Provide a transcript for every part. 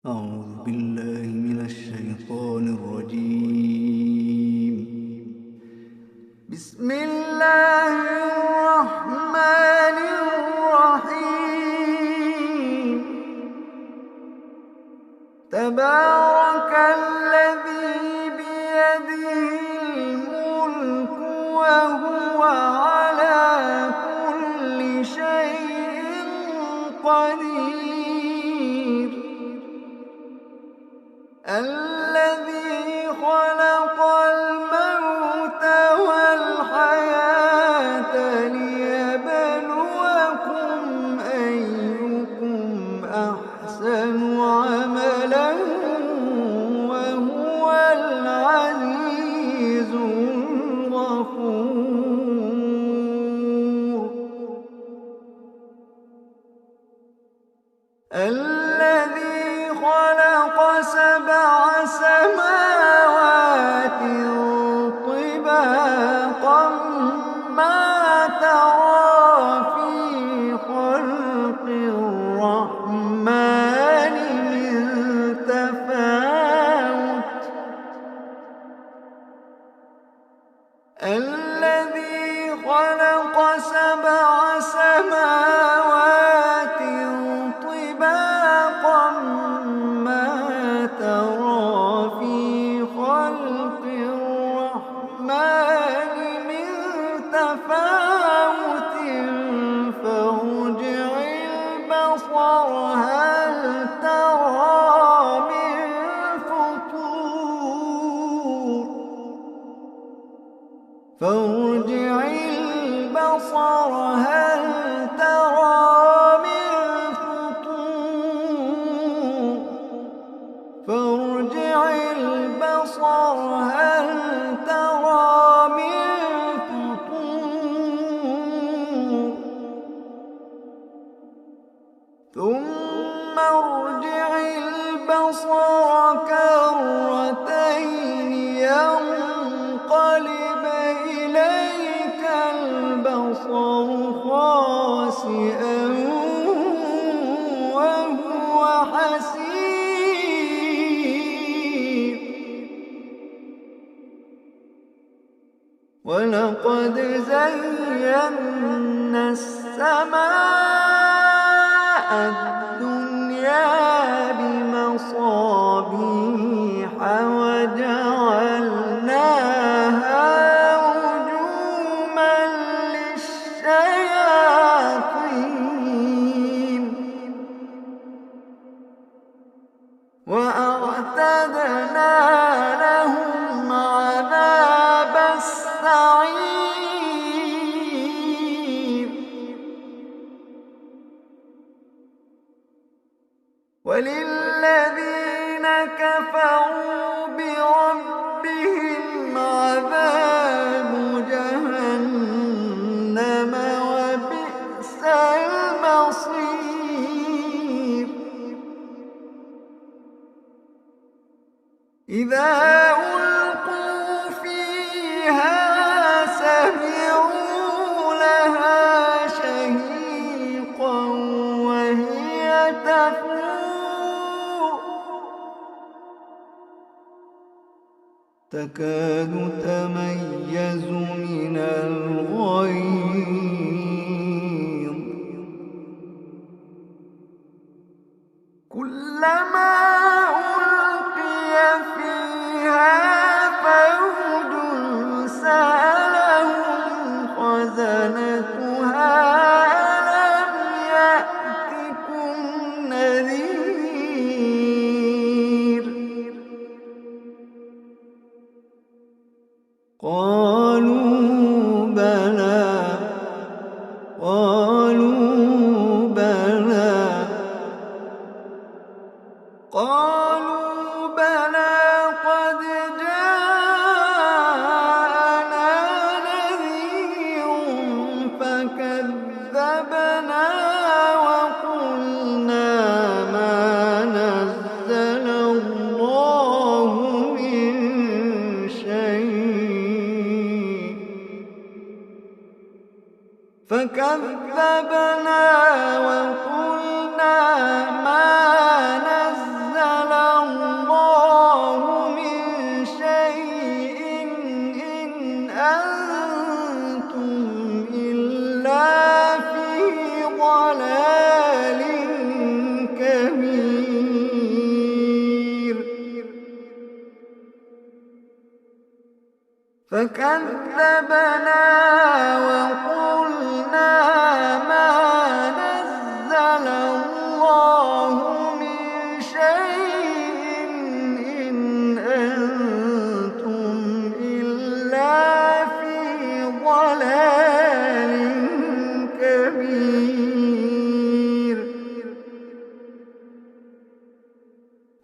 أعوذ بالله من الشيطان الرجيم. بسم الله الرحمن الرحيم. تبارك الذي بيده الملك وهو على كل شيء قدير. الذي خلق الموت والحياة ليبلوكم أيكم أحسن عملا وهو العزيز الغفور. الذي خلق سبع سماوات طباقا ما ترى في خلق الرحمن من تفاوت. الذي خلق سبع سماوات طباقا ما ترى في خلق الرحمن من تفاوت فارجع البصر هل ترى من فطور. فارجع البصر هل ترى من فطور. فارجع البصر هل ترى من فطور. ثم ارجع البصر كرتين ينقلب إليك البصر خاسئا وهو حسير. ولقد زينا السماء الدنيا بمصابيح وجعلناها رجوما للشياطين وأعتدنا لهم عذاب السعير. وللذين كفروا بربهم عذاب جهنم وبئس المصير. إذا ألقوا فيها سمعوا لها شهيقا وهي تفور تكاد تميز من الغيظ. كلما ألقي فيها فوج سألهم خزنتها ألم يأتكم نذير. قالوا بلى قد جاءنا نذير فكذبنا وقلنا ما نزل الله من شيء. فكذبنا وقلنا ما نزل فكذبنا وقلنا ما نزل الله من شيء إن أنتم إلا في ضلال كبير.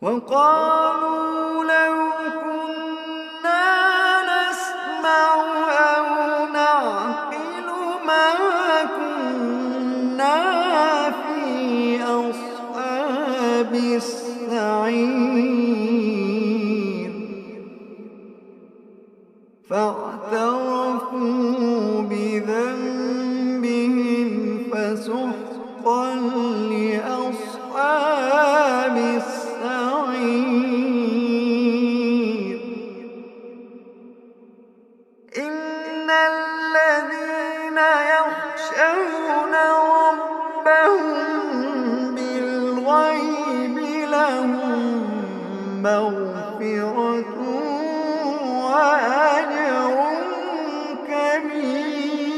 وقالوا لو كنا نسمع أو نعقل ما كنا في أصحاب السعير. فاعترفوا بذنبهم فسحقا لأصحاب السعير. إن الذين يخشون ربهم بالغيب لهم مغفرة وأجر كبير.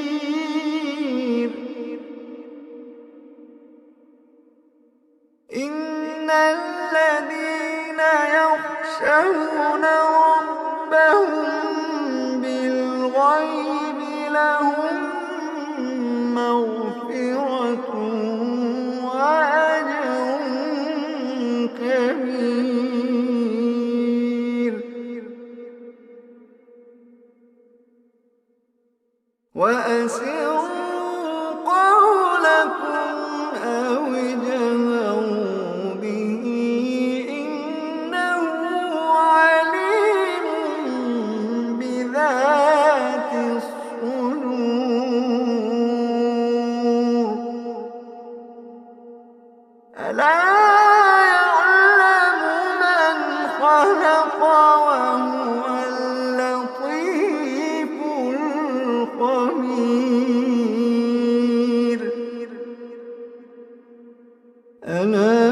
إن الذين يخشون ربهم بالغيب لهم مغفرة وأجر كبير. وأسروا قولكم أو اجهروا به إنه عليم بذات الصدور. ألا يعلم من خلق وهو اللطيف الخبير. ألا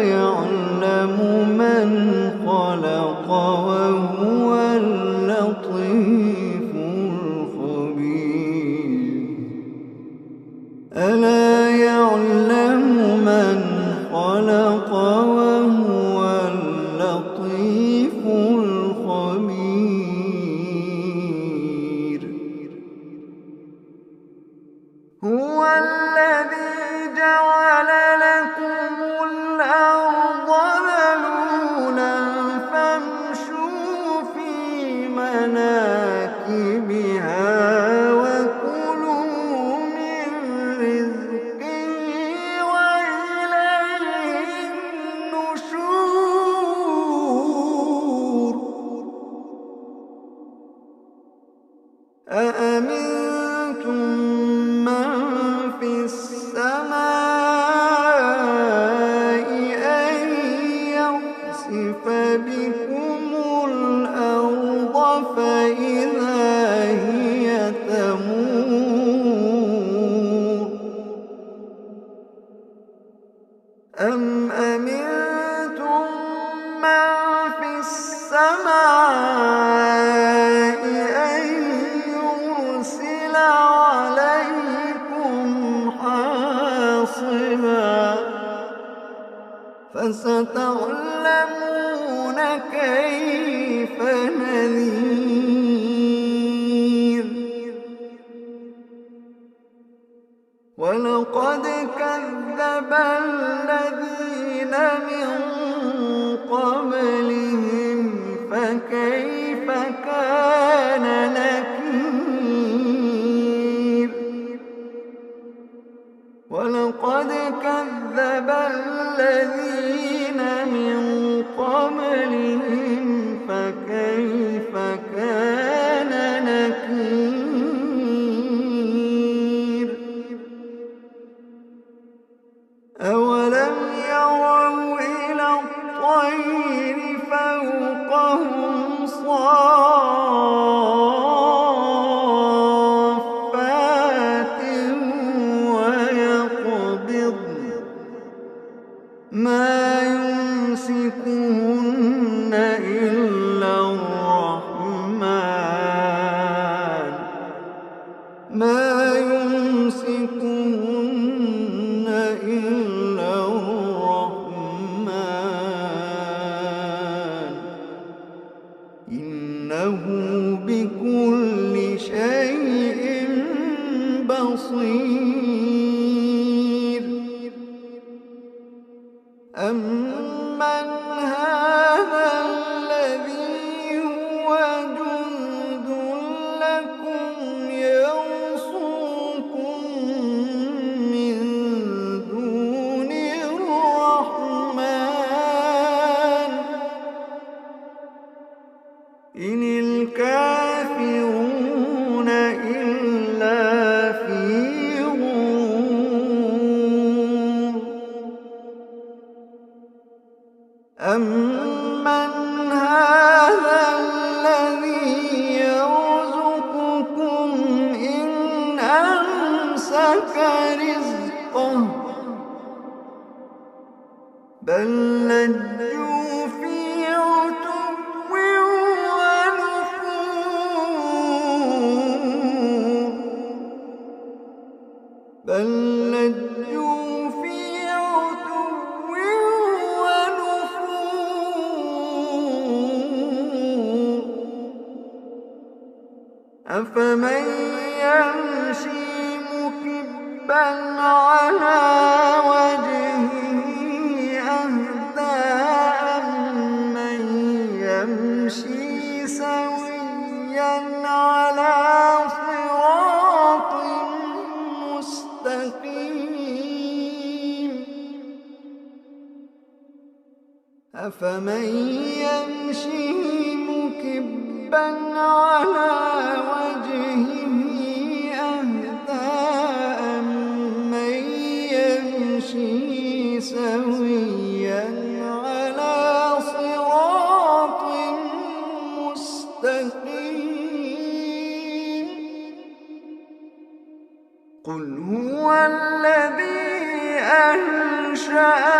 يعلم من خلق وهو اللطيف الخبير. ألا يعلم من خلق وهو اللطيف الخبير. هو الذي جعل لكم الأرض ذلولا فامشوا في مناكبها وكلوا من رزقه وإليه النشور. أأمنتم من في السماء أن يخسف بكم الأرض فإذا هي تمور. أم أمنتم من في السماء أن يرسل عليكم حاصبا فستعلمون كيف نذير. ولقد كذب الذين من قبلهم فكيف كان نكير. ولقد كذب الذين من قبلهم فكيف كان إنه بكل شيء بصير. أمن هذا الذي هو جند لكم يرصوكم من دون الرحمن إن الكافرون إلا في غرور. أمن هذا الذي يرزقكم إن أمسك رزقه بل لجوا في عتو ونفور. بل لجوا في عتو ونفور. أفمن يمشي مكبا على وجهه أهدى أمن يمشي سويا على صراط مستقيم. أفمن يمشي مكبا على وجهه أهدى أمن يمشي سويا على صراط مستقيم. قل هو الذي أنشأكم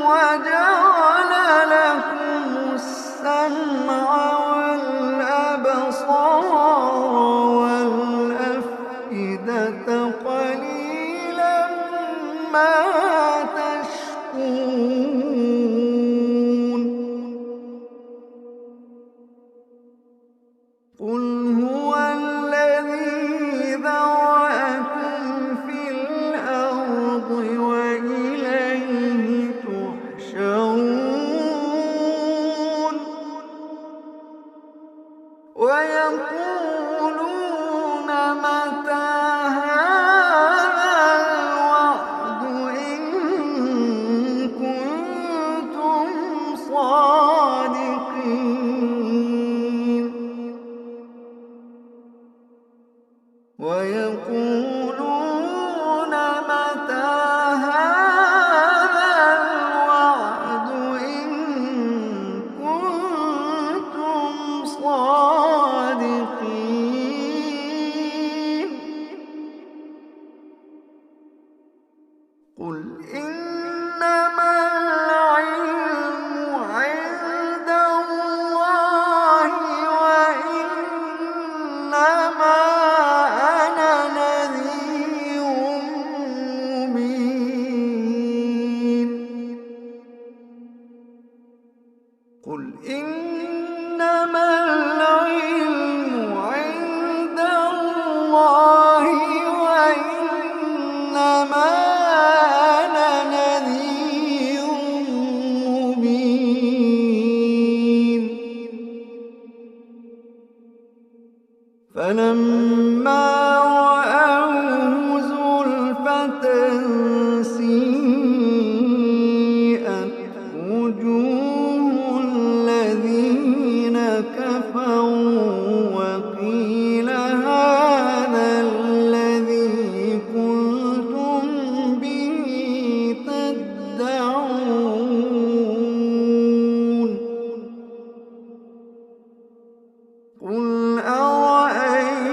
وجعل لكم السمع والأبصار والأفئدة قليلا ما تشكرون. قل هو الذي ذرأكم في الأرض وإليه تحشرون. ويقولون متى هذا الوعد إن كنتم صادقين. ويقولون متى هذا الوعد إن كنتم صادقين. قل إنما العلم عند الله وإنما أنا نذير مبين. قل إنما العلم عند الله وإنما أنا نذير مبين. فلما رأوه زلفة سيئت وجوه الذين كفروا وقيل هذا الذي كنتم به تدعون. قل أرأيتم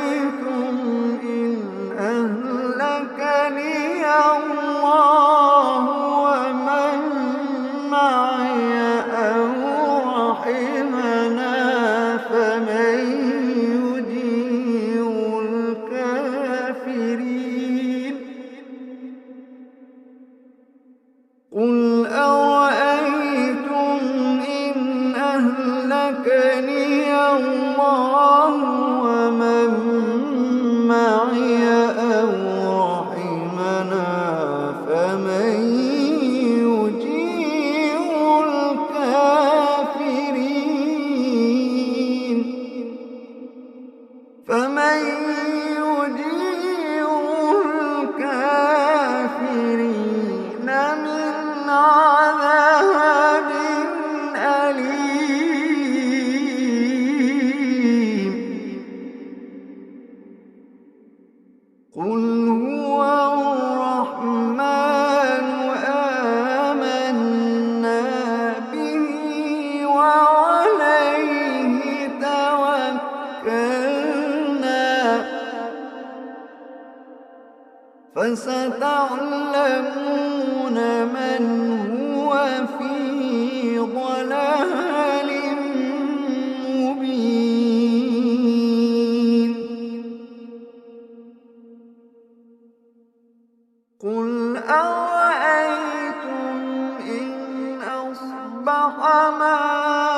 فستعلمون من هو في ضلال مبين. قل أرأيتم إن أصبح ماؤكم